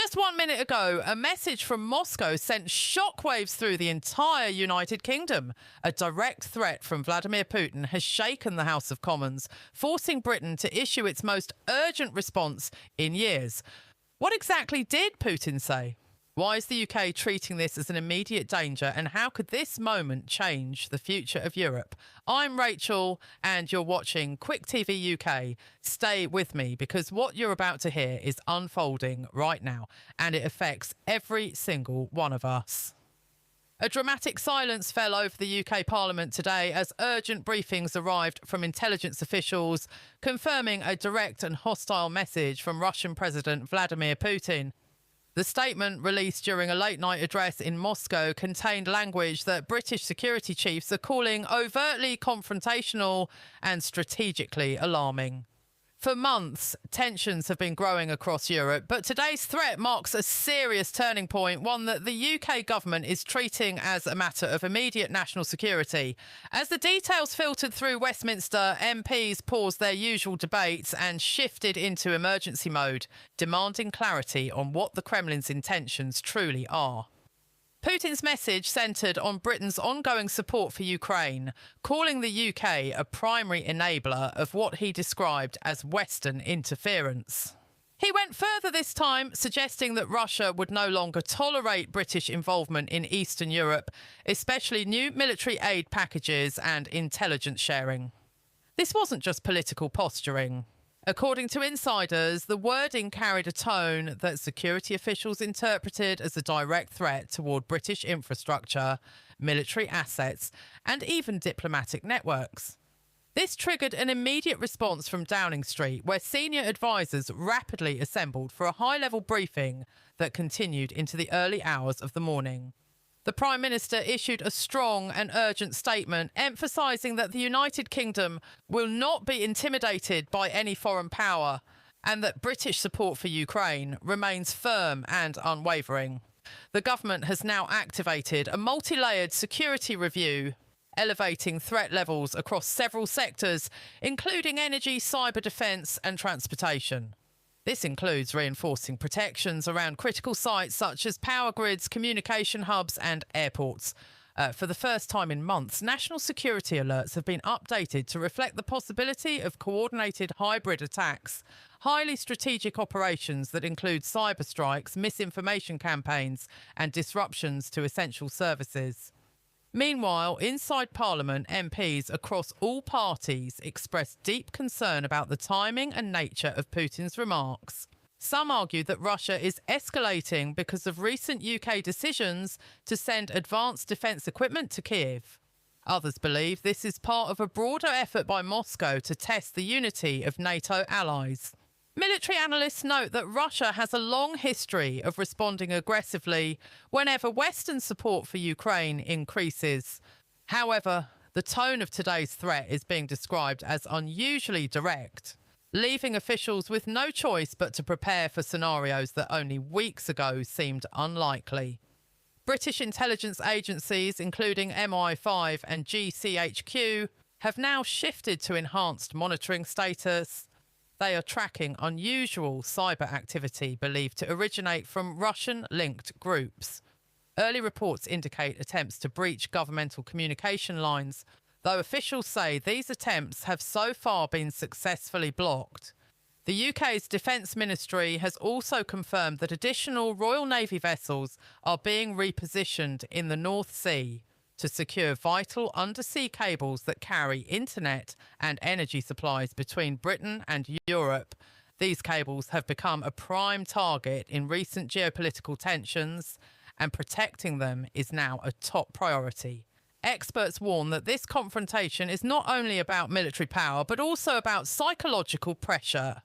Just 1 minute ago, a message from Moscow sent shockwaves through the entire United Kingdom. A direct threat from Vladimir Putin has shaken the House of Commons, forcing Britain to issue its most urgent response in years. What exactly did Putin say? Why is the UK treating this as an immediate danger, and how could this moment change the future of Europe? I'm Rachel, and you're watching Quick TV UK. Stay with me, because what you're about to hear is unfolding right now, and it affects every single one of us. A dramatic silence fell over the UK Parliament today as urgent briefings arrived from intelligence officials confirming a direct and hostile message from Russian President Vladimir Putin. The statement, released during a late-night address in Moscow, contained language that British security chiefs are calling overtly confrontational and strategically alarming. For months, tensions have been growing across Europe, but today's threat marks a serious turning point, one that the UK government is treating as a matter of immediate national security. As the details filtered through Westminster, MPs paused their usual debates and shifted into emergency mode, demanding clarity on what the Kremlin's intentions truly are. Putin's message centred on Britain's ongoing support for Ukraine, calling the UK a primary enabler of what he described as Western interference. He went further this time, suggesting that Russia would no longer tolerate British involvement in Eastern Europe, especially new military aid packages and intelligence sharing. This wasn't just political posturing. According to insiders, the wording carried a tone that security officials interpreted as a direct threat toward British infrastructure, military assets, and even diplomatic networks. This triggered an immediate response from Downing Street, where senior advisors rapidly assembled for a high-level briefing that continued into the early hours of the morning. The Prime Minister issued a strong and urgent statement emphasising that the United Kingdom will not be intimidated by any foreign power and that British support for Ukraine remains firm and unwavering. The government has now activated a multi-layered security review, elevating threat levels across several sectors, including energy, cyber defence and transportation. This includes reinforcing protections around critical sites such as power grids, communication hubs and airports. For the first time in months, national security alerts have been updated to reflect the possibility of coordinated hybrid attacks, highly strategic operations that include cyber strikes, misinformation campaigns and disruptions to essential services. Meanwhile, inside Parliament, MPs across all parties expressed deep concern about the timing and nature of Putin's remarks. Some argue that Russia is escalating because of recent UK decisions to send advanced defence equipment to Kiev. Others believe this is part of a broader effort by Moscow to test the unity of NATO allies. Military analysts note that Russia has a long history of responding aggressively whenever Western support for Ukraine increases. However, the tone of today's threat is being described as unusually direct, leaving officials with no choice but to prepare for scenarios that only weeks ago seemed unlikely. British intelligence agencies, including MI5 and GCHQ, have now shifted to enhanced monitoring status. They are tracking unusual cyber activity believed to originate from Russian-linked groups. Early reports indicate attempts to breach governmental communication lines, though officials say these attempts have so far been successfully blocked. The UK's Defence Ministry has also confirmed that additional Royal Navy vessels are being repositioned in the North Sea to secure vital undersea cables that carry internet and energy supplies between Britain and Europe. These cables have become a prime target in recent geopolitical tensions, and protecting them is now a top priority. Experts warn that this confrontation is not only about military power, but also about psychological pressure.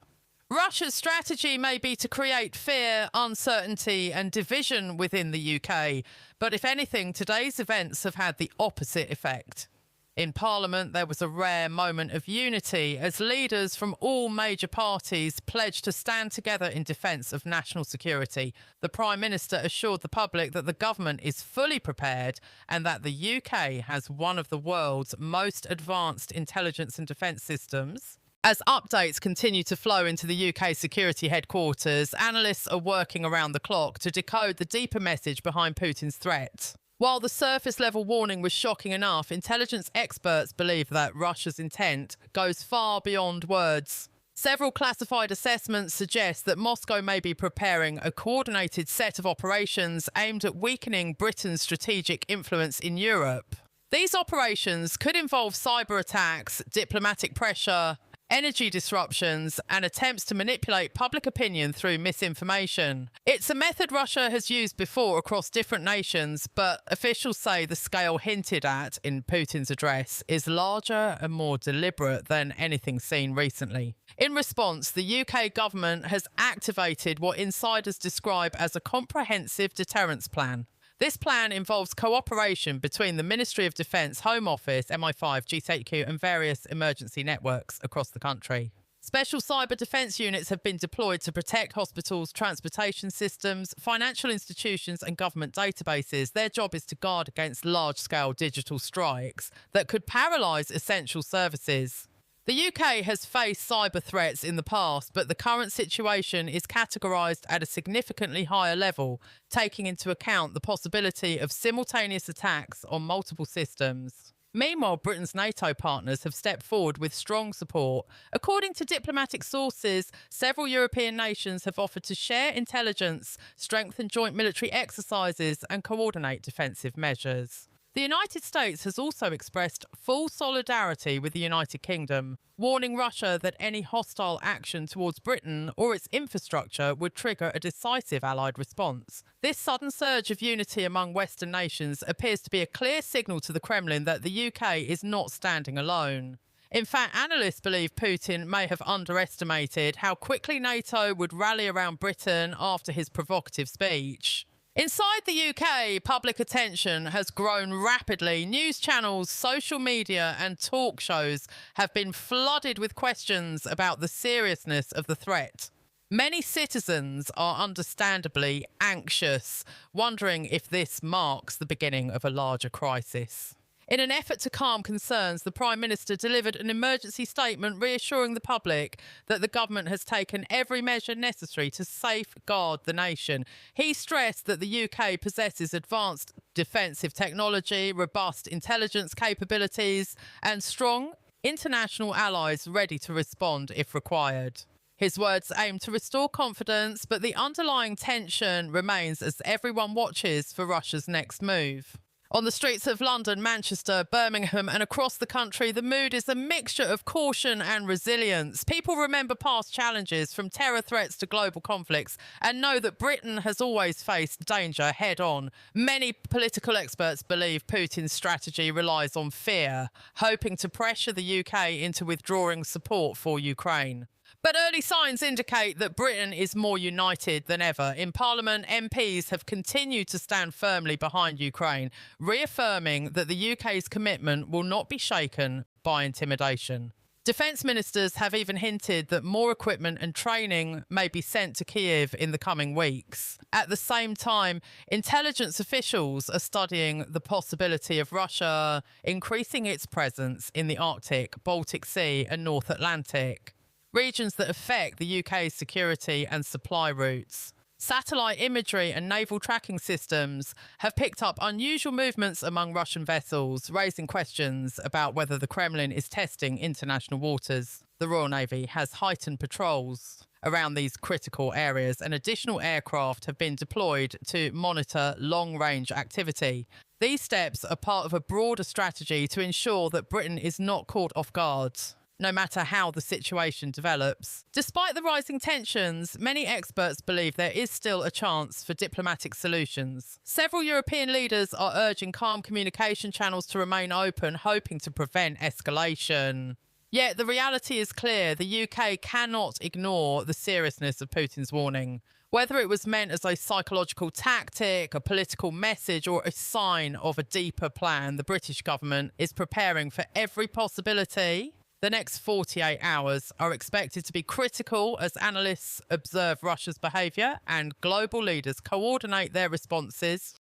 Russia's strategy may be to create fear, uncertainty and division within the UK, but if anything, today's events have had the opposite effect. In Parliament, there was a rare moment of unity as leaders from all major parties pledged to stand together in defence of national security. The Prime Minister assured the public that the government is fully prepared and that the UK has one of the world's most advanced intelligence and defence systems. As updates continue to flow into the UK security headquarters, analysts are working around the clock to decode the deeper message behind Putin's threat. While the surface-level warning was shocking enough, intelligence experts believe that Russia's intent goes far beyond words. Several classified assessments suggest that Moscow may be preparing a coordinated set of operations aimed at weakening Britain's strategic influence in Europe. These operations could involve cyber attacks, diplomatic pressure, energy disruptions, and attempts to manipulate public opinion through misinformation. It's a method Russia has used before across different nations, but officials say the scale hinted at in Putin's address is larger and more deliberate than anything seen recently. In response, the UK government has activated what insiders describe as a comprehensive deterrence plan. This plan involves cooperation between the Ministry of Defence, Home Office, MI5, GCHQ and various emergency networks across the country. Special cyber defence units have been deployed to protect hospitals, transportation systems, financial institutions and government databases. Their job is to guard against large-scale digital strikes that could paralyse essential services. The UK has faced cyber threats in the past, but the current situation is categorised at a significantly higher level, taking into account the possibility of simultaneous attacks on multiple systems. Meanwhile, Britain's NATO partners have stepped forward with strong support. According to diplomatic sources, several European nations have offered to share intelligence, strengthen joint military exercises, and coordinate defensive measures. The United States has also expressed full solidarity with the United Kingdom, warning Russia that any hostile action towards Britain or its infrastructure would trigger a decisive Allied response. This sudden surge of unity among Western nations appears to be a clear signal to the Kremlin that the UK is not standing alone. In fact, analysts believe Putin may have underestimated how quickly NATO would rally around Britain after his provocative speech. Inside the UK, public attention has grown rapidly. News channels, social media and talk shows have been flooded with questions about the seriousness of the threat. Many citizens are understandably anxious, wondering if this marks the beginning of a larger crisis. In an effort to calm concerns, the Prime Minister delivered an emergency statement reassuring the public that the government has taken every measure necessary to safeguard the nation. He stressed that the UK possesses advanced defensive technology, robust intelligence capabilities, and strong international allies ready to respond if required. His words aim to restore confidence, but the underlying tension remains as everyone watches for Russia's next move. On the streets of London, Manchester, Birmingham and across the country, the mood is a mixture of caution and resilience. People remember past challenges, from terror threats to global conflicts, and know that Britain has always faced danger head-on. Many political experts believe Putin's strategy relies on fear, hoping to pressure the UK into withdrawing support for Ukraine. But early signs indicate that Britain is more united than ever. In Parliament, MPs have continued to stand firmly behind Ukraine, reaffirming that the UK's commitment will not be shaken by intimidation. Defence ministers have even hinted that more equipment and training may be sent to Kyiv in the coming weeks. At the same time, intelligence officials are studying the possibility of Russia increasing its presence in the Arctic, Baltic Sea and North Atlantic, regions that affect the UK's security and supply routes. Satellite imagery and naval tracking systems have picked up unusual movements among Russian vessels, raising questions about whether the Kremlin is testing international waters. The Royal Navy has heightened patrols around these critical areas, and additional aircraft have been deployed to monitor long-range activity. These steps are part of a broader strategy to ensure that Britain is not caught off guard, no matter how the situation develops. Despite the rising tensions, many experts believe there is still a chance for diplomatic solutions. Several European leaders are urging calm communication channels to remain open, hoping to prevent escalation. Yet the reality is clear: the UK cannot ignore the seriousness of Putin's warning. Whether it was meant as a psychological tactic, a political message, or a sign of a deeper plan, the British government is preparing for every possibility. The next 48 hours are expected to be critical as analysts observe Russia's behaviour and global leaders coordinate their responses.